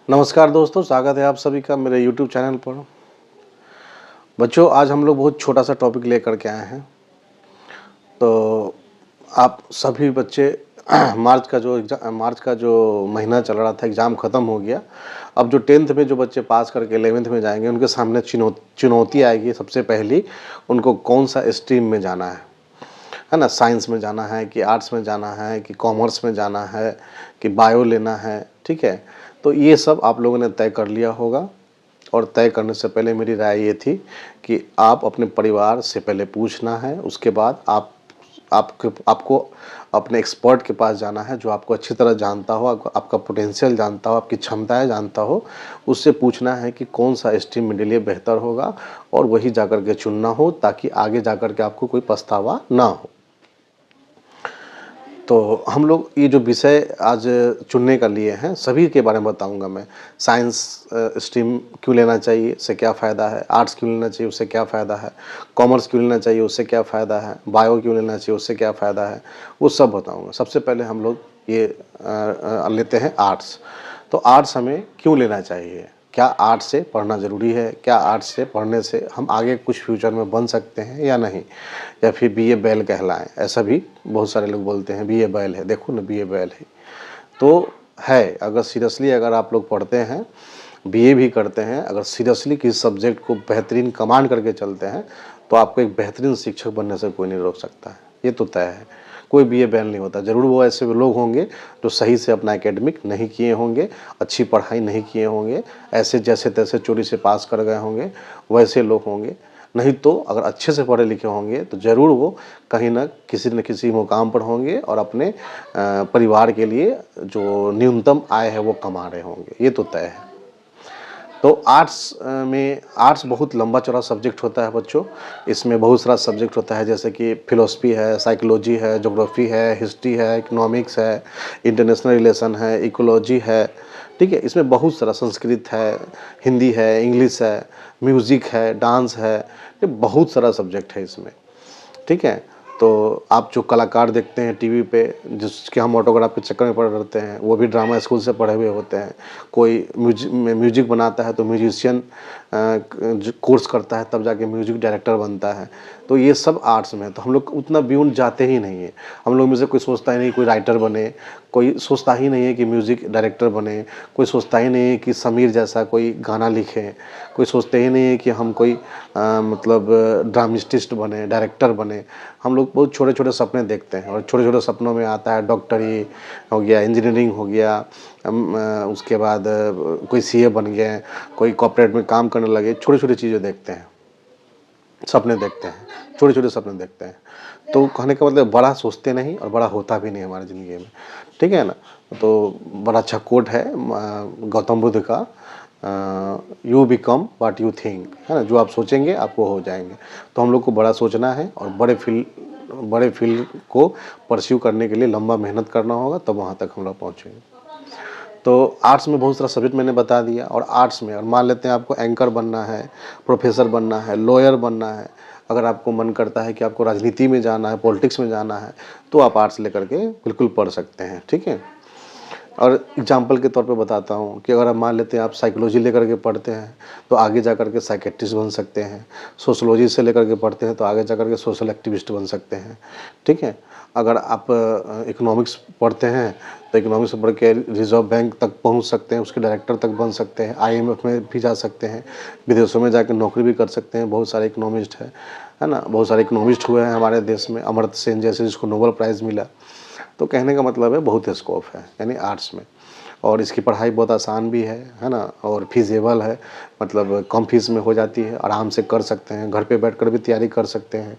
नमस्कार दोस्तों, स्वागत है आप सभी का मेरे यूट्यूब चैनल पर। बच्चों, आज हम लोग बहुत छोटा सा टॉपिक लेकर के आए हैं। तो आप सभी बच्चे मार्च का जो महीना चल रहा था, एग्ज़ाम ख़त्म हो गया। अब जो 10th में जो बच्चे पास करके 11th में जाएंगे, उनके सामने चुनौती आएगी। सबसे पहली, उनको कौन सा स्ट्रीम में जाना है ना? साइंस में जाना है कि आर्ट्स में जाना है कि कॉमर्स में जाना है कि बायो लेना है, ठीक है? तो ये सब आप लोगों ने तय कर लिया होगा। और तय करने से पहले मेरी राय ये थी कि आप अपने परिवार से पहले पूछना है, उसके बाद आपको अपने एक्सपर्ट के पास जाना है, जो आपको अच्छी तरह जानता हो, आपका पोटेंशियल जानता हो, आपकी क्षमताएं जानता हो। उससे पूछना है कि कौन सा स्ट्रीम मेरे लिए बेहतर होगा, और वही जाकर के चुनना हो, ताकि आगे जाकर के आपको कोई पछतावा ना हो। तो हम लोग ये जो विषय आज चुनने का लिए हैं, सभी के बारे में बताऊंगा मैं। साइंस स्ट्रीम क्यों लेना चाहिए, उससे क्या फ़ायदा है? आर्ट्स क्यों लेना चाहिए, उससे क्या फ़ायदा है? कॉमर्स क्यों लेना चाहिए, उससे क्या फ़ायदा है? बायो क्यों लेना चाहिए, उससे क्या फ़ायदा है? वो सब बताऊंगा। सबसे पहले हम लोग ये लेते हैं आर्ट्स। तो आर्ट्स हमें क्यों लेना चाहिए? क्या आर्ट्स से पढ़ना ज़रूरी है? क्या आर्ट्स से पढ़ने से हम आगे कुछ फ्यूचर में बन सकते हैं या नहीं? या फिर बीए बैल कहलाएं, ऐसा भी बहुत सारे लोग बोलते हैं, बीए बैल है, देखो ना बीए बैल है। तो है, अगर सीरियसली अगर आप लोग पढ़ते हैं, बीए भी करते हैं, अगर सीरियसली किसी सब्जेक्ट को बेहतरीन कमांड करके चलते हैं, तो आपको एक बेहतरीन शिक्षक बनने से कोई नहीं रोक सकता है। ये तो तय है। कोई बीए बैल नहीं होता। ज़रूर वो ऐसे लोग होंगे जो सही से अपना एकेडमिक नहीं किए होंगे, अच्छी पढ़ाई नहीं किए होंगे, ऐसे जैसे तैसे चोरी से पास कर गए होंगे, वैसे लोग होंगे। नहीं तो अगर अच्छे से पढ़े लिखे होंगे तो ज़रूर वो कहीं न किसी मुकाम पर होंगे, और अपने परिवार के लिए जो न्यूनतम आय है वो कमा रहे होंगे। ये तो तय है। तो आर्ट्स बहुत लंबा चौड़ा सब्जेक्ट होता है बच्चों। इसमें बहुत सारा सब्जेक्ट होता है, जैसे कि फिलॉसफी है, साइकोलॉजी है, ज्योग्राफी है, हिस्ट्री है, इकोनॉमिक्स है, इंटरनेशनल रिलेशन है, इकोलॉजी है, ठीक है? इसमें बहुत सारा, संस्कृत है, हिंदी है, इंग्लिश है, म्यूज़िक है, डांस है, ये बहुत सारा सब्जेक्ट है इसमें, ठीक है? तो आप जो कलाकार देखते हैं टीवी पे, जिसके हम ऑटोग्राफ के चक्कर में पड़े रहते हैं, वो भी ड्रामा स्कूल से पढ़े हुए होते हैं। कोई म्यूजिक बनाता है तो म्यूजिशियन जो कोर्स करता है, तब जाके म्यूजिक डायरेक्टर बनता है। तो ये सब आर्ट्स में है। तो हम लोग उतना बियॉन्ड जाते ही नहीं है। हम लोग में से कोई सोचता ही नहीं कोई राइटर बने, कोई सोचता ही नहीं है कि म्यूजिक डायरेक्टर बने, कोई सोचता ही नहीं है कि समीर जैसा कोई गाना लिखे, कोई सोचते ही नहीं है कि हम कोई मतलब ड्रामिस्टिस्ट बने, डायरेक्टर बने। हम लोग बहुत छोटे-छोटे सपने देखते हैं, और छोटे-छोटे सपनों में आता है डॉक्टरी हो गया, इंजीनियरिंग हो गया, उसके बाद कोई सीए बन गए, कोई कॉर्पोरेट में काम करने लगे। छोटी-छोटी चीज़ें देखते हैं, सपने देखते हैं, छोटे-छोटे सपने देखते हैं। तो कहने का मतलब बड़ा सोचते नहीं और बड़ा होता भी नहीं हमारी ज़िंदगी में, ठीक है ना? तो बड़ा अच्छा कोट है गौतम बुद्ध का, you become what you think, है ना? जो आप सोचेंगे आप वो हो जाएंगे। तो हम लोग को बड़ा सोचना है, और बड़े फील्ड को परस्यू करने के लिए लंबा मेहनत करना होगा, तब वहाँ तक हम लोग पहुँचेंगे। तो आर्ट्स में बहुत सारा सब्जेक्ट मैंने बता दिया। और आर्ट्स में, और मान लेते हैं आपको एंकर बनना है, प्रोफेसर बनना है, लॉयर बनना है, अगर आपको मन करता है कि आपको राजनीति में जाना है, पॉलिटिक्स में जाना है, तो आप आर्ट्स लेकर के बिल्कुल पढ़ सकते हैं, ठीक है? और एग्जाम्पल के तौर पे बताता हूँ कि अगर आप मान लेते हैं आप साइकोलॉजी लेकर के पढ़ते हैं, तो आगे जाकर के साइकेट्रिस्ट बन सकते हैं। सोशोलॉजी से लेकर के पढ़ते हैं तो आगे जाकर के सोशल एक्टिविस्ट बन सकते हैं, ठीक है? अगर आप इकोनॉमिक्स पढ़ते हैं तो इकोनॉमिक्स से पढ़ के रिजर्व बैंक तक पहुँच सकते हैं, उसके डायरेक्टर तक बन सकते हैं, आईएमएफ में भी जा सकते हैं, विदेशों में जाकर नौकरी भी कर सकते हैं। बहुत सारे इकोनॉमिस्ट है ना? बहुत सारे इकोनॉमिस्ट हुए हैं हमारे देश में, अमर्त्य सेन जैसे, जिसको नोबेल प्राइज़ मिला। तो कहने का मतलब है बहुत स्कोप है यानी आर्ट्स में। और इसकी पढ़ाई बहुत आसान भी है ना? और फीसेबल है, मतलब कम फीस में हो जाती है, आराम से कर सकते हैं, घर पे बैठकर भी तैयारी कर सकते हैं।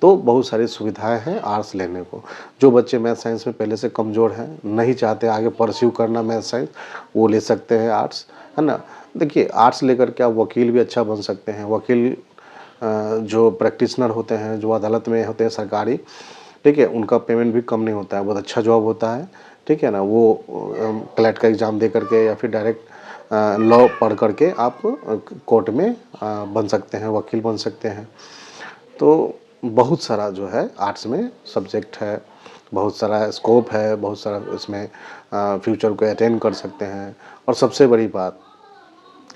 तो बहुत सारी सुविधाएं हैं आर्ट्स लेने को। जो बच्चे मैथ साइंस में पहले से कमज़ोर हैं, नहीं चाहते आगे परस्यू करना मैथ साइंस, वो ले सकते हैं आर्ट्स, है ना? देखिए, आर्ट्स लेकर के आप वकील भी अच्छा बन सकते हैं। वकील जो प्रैक्टिशनर होते हैं, जो अदालत में होते हैं सरकारी, ठीक है? उनका पेमेंट भी कम नहीं होता है, बहुत अच्छा जॉब होता है, ठीक है ना? वो क्लैट का एग्ज़ाम दे करके या फिर डायरेक्ट लॉ पढ़ करके आप कोर्ट में बन सकते हैं, वकील बन सकते हैं। तो बहुत सारा जो है आर्ट्स में सब्जेक्ट है, बहुत सारा स्कोप है, बहुत सारा इसमें फ्यूचर को अटेन कर सकते हैं। और सबसे बड़ी बात,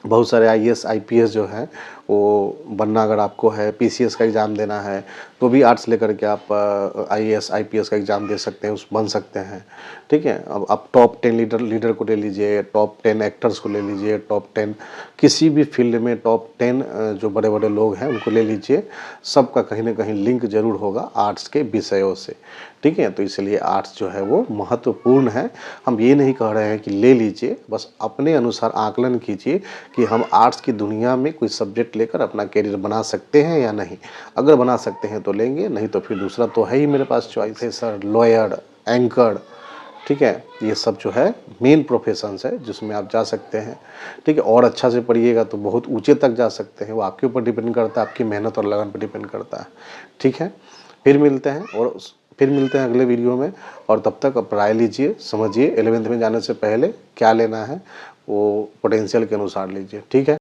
बहुत सारे आईएएस आईपीएस जो हैं वो बनना अगर आपको है, पीसीएस का एग्ज़ाम देना है, तो भी आर्ट्स लेकर के आप आईएएस आईपीएस का एग्ज़ाम दे सकते हैं, उस बन सकते हैं। ठीक है, अब आप टॉप 10 लीडर को ले लीजिए, टॉप 10 एक्टर्स को ले लीजिए, टॉप 10 किसी भी फील्ड में टॉप 10 जो बड़े बड़े लोग हैं उनको ले लीजिए, सबका कहीं ना कहीं लिंक जरूर होगा आर्ट्स के विषयों से। ठीक है, तो इसलिए आर्ट्स जो है वो महत्वपूर्ण है। हम ये नहीं कह रहे हैं कि ले लीजिए, बस अपने अनुसार आकलन कीजिए कि हम आर्ट्स की दुनिया में कोई सब्जेक्ट लेकर अपना करियर बना सकते हैं या नहीं। अगर बना सकते हैं तो लेंगे, नहीं तो फिर दूसरा तो है ही मेरे पास चॉइस है सर, लॉयर, एंकर। ठीक है, ये सब जो है मेन प्रोफेशंस है जिसमें आप जा सकते हैं। ठीक है, और अच्छा से पढ़िएगा तो बहुत ऊंचे तक जा सकते हैं, वो आपके ऊपर डिपेंड करता है, आपकी मेहनत और लगन पर डिपेंड करता है। ठीक है, फिर मिलते हैं फिर मिलते हैं अगले वीडियो में। और तब तक आप राय लीजिए, समझिए, 11th में जाने से पहले क्या लेना है वो पोटेंशियल के अनुसार लीजिए। ठीक है।